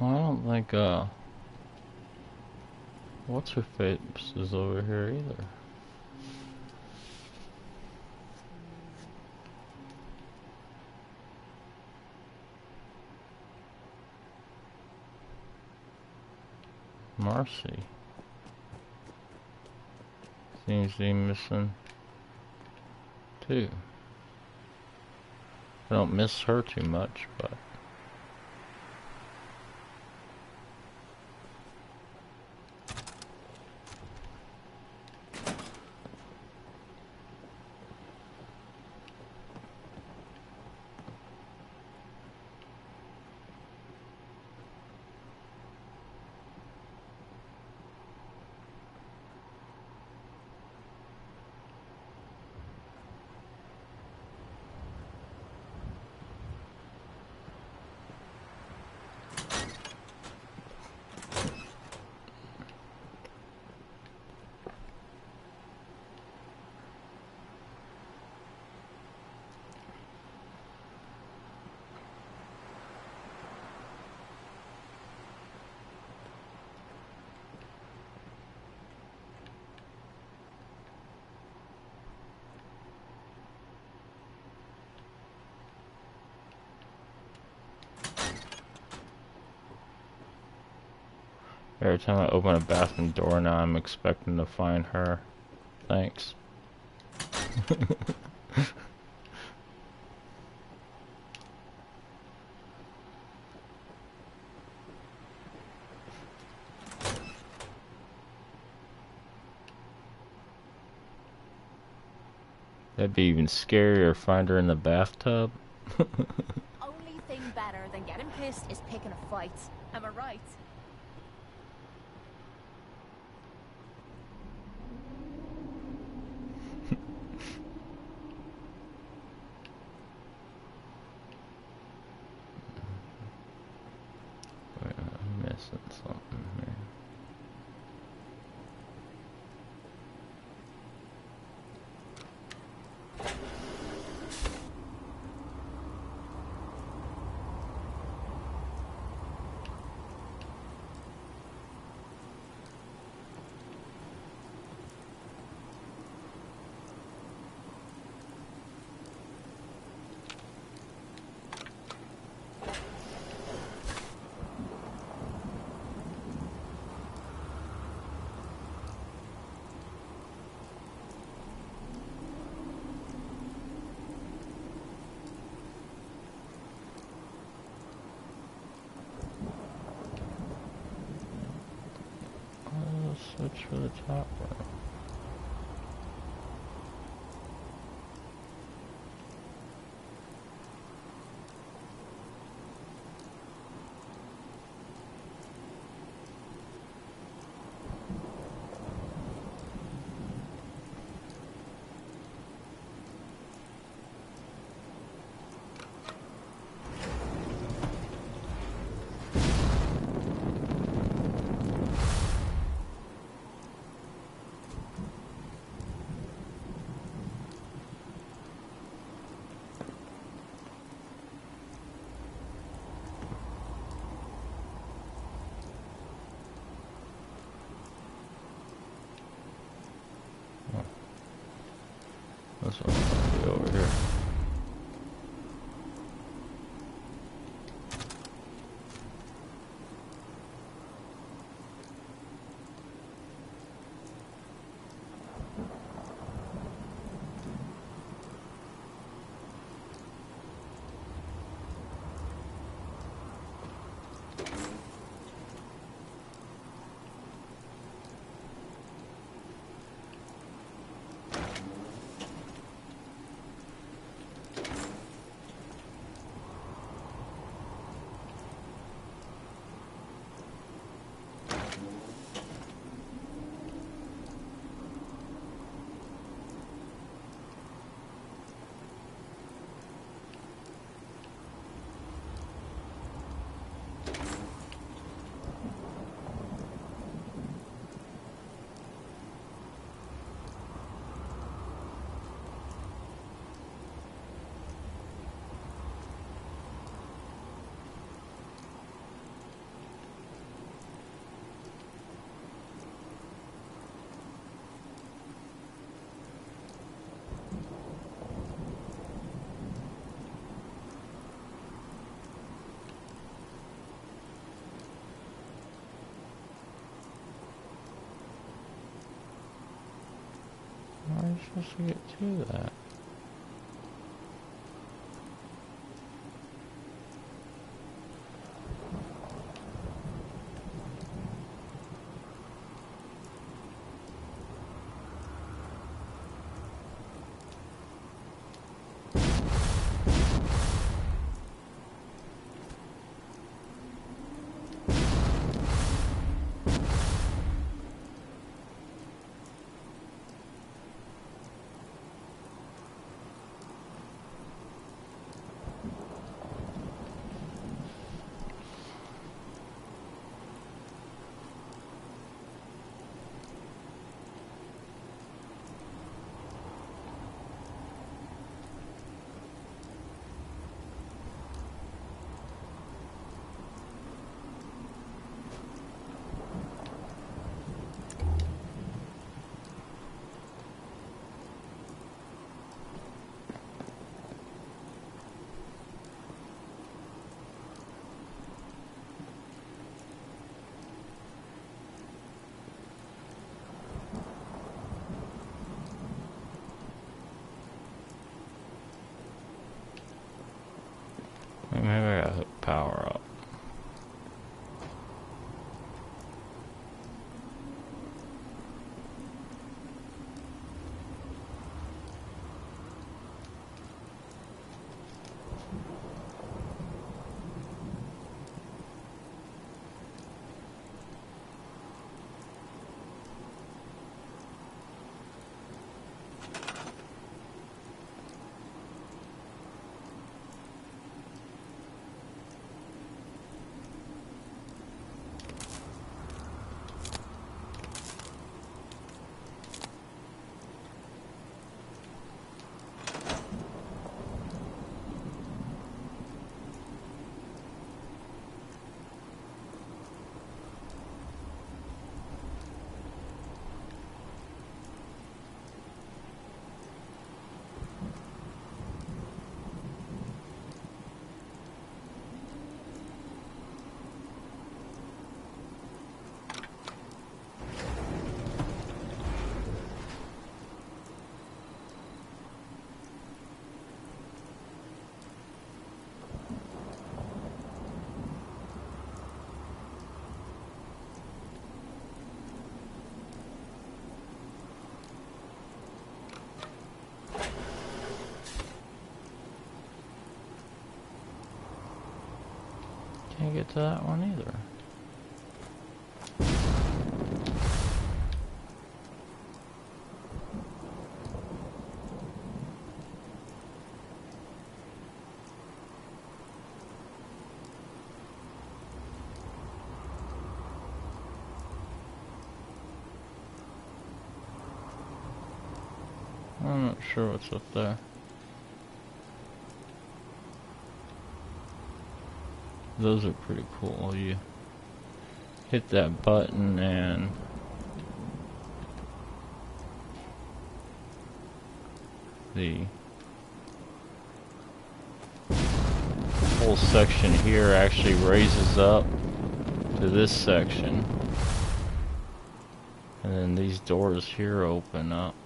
Well, I don't think, what's her face is over here either. Marcy seems to be missing too. I don't miss her too much, but Every time I open a bathroom door now, I'm expecting to find her. Thanks. That'd be even scarier, find her in the bathtub. Only thing better than getting pissed is picking a fight. Am I right? Wait, I'm missing something here. Switch for the top one. This one might be over here. How are you supposed to get to that? Maybe I gotta hook power up. Can't get to that one either. I'm not sure what's up there. Those are pretty cool. You hit that button and the whole section here actually raises up to this section. And then these doors here open up.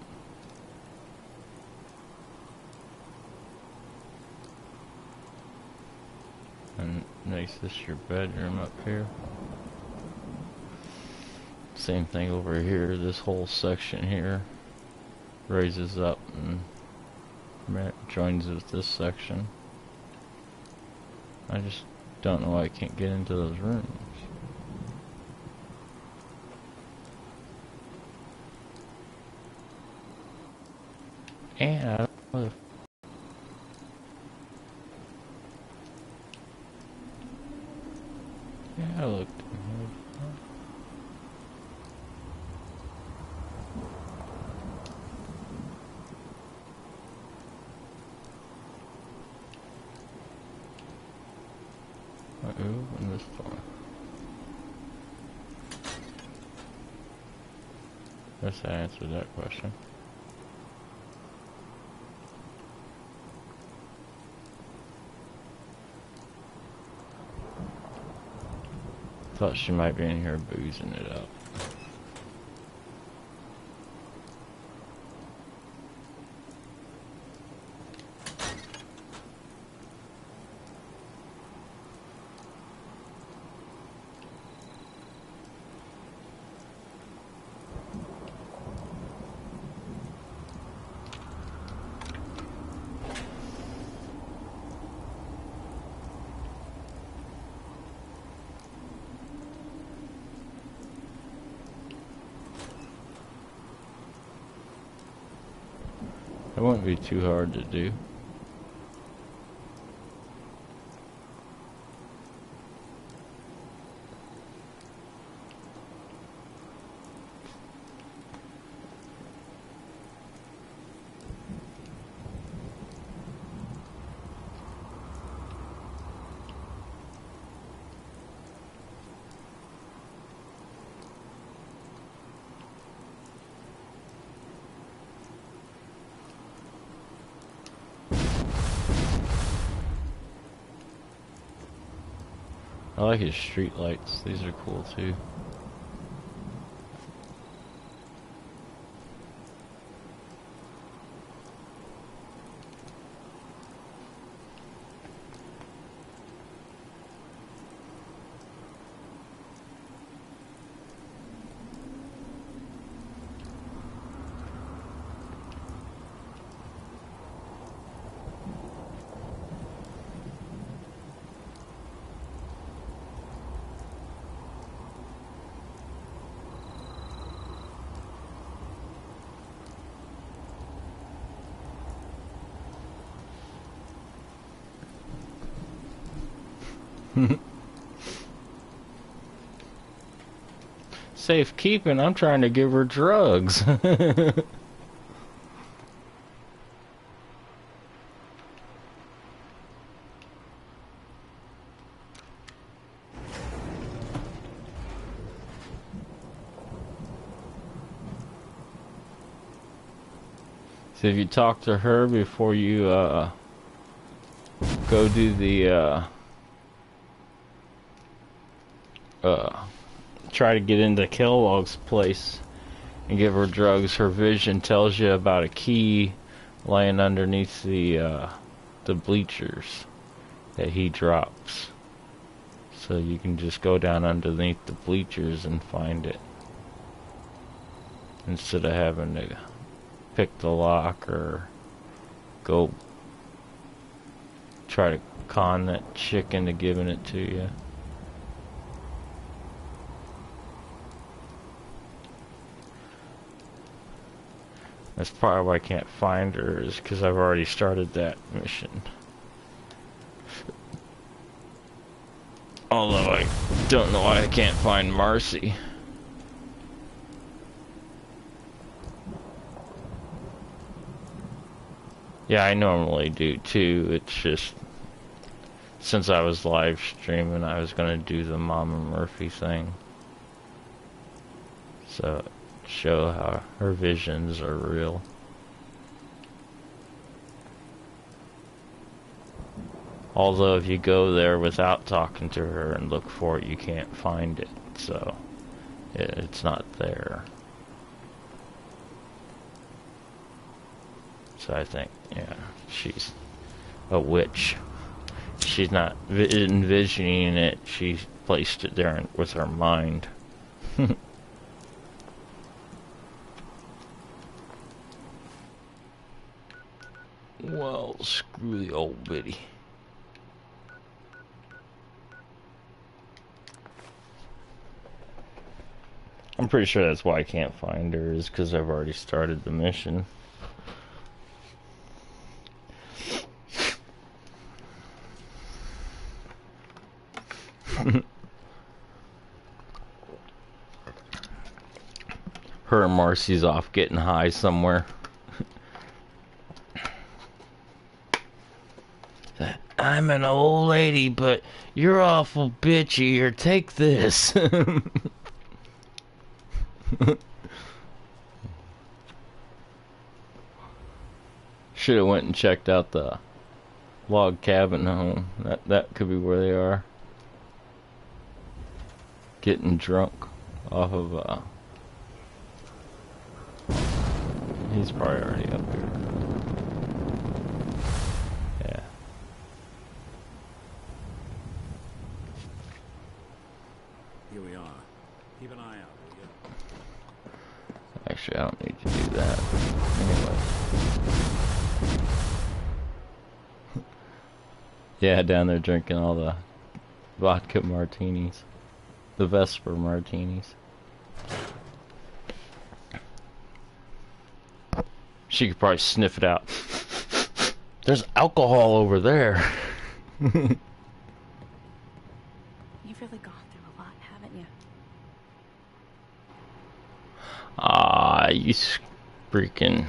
And makes this your bedroom up here. Same thing over here. This whole section here raises up and joins with this section. I just don't know why I can't get into those rooms. And I don't know if I looked. Open this door. Guess I answered that question. Thought she might be in here boozing it up. It wouldn't be too hard to do. I like his street lights. These are cool too. Safekeeping, I'm trying to give her drugs. So if you talk to her before you go do the try to get into Kellogg's place and give her drugs, her vision tells you about a key laying underneath the bleachers that he drops. So you can just go down underneath the bleachers and find it, instead of having to pick the lock or go try to con that chick into giving it to you. That's probably why I can't find her, is because I've already started that mission. Although I don't know why I can't find Marcy. Yeah, I normally do too. It's just, since I was live streaming, I was gonna do the Mama Murphy thing. So, show how her visions are real. Although if you go there without talking to her and look for it, you can't find it. So, it's not there. So I think, yeah, she's a witch. She's not envisioning it, she's placed it there with her mind. Well, screw the old biddy. I'm pretty sure that's why I can't find her, is because I've already started the mission. Her and Marcy's off getting high somewhere. I'm an old lady, but you're awful bitchy. Here, take this. Should have went and checked out the log cabin home. That could be where they are. Getting drunk off of he's probably already up here. Yeah. Here we are. Keep an eye out, will you? Actually, I don't need to do that. Anyway. Yeah, down there drinking all the vodka martinis. The Vesper martinis. She could probably sniff it out. There's alcohol over there. You've really gone through a lot, haven't you? Ah, you freaking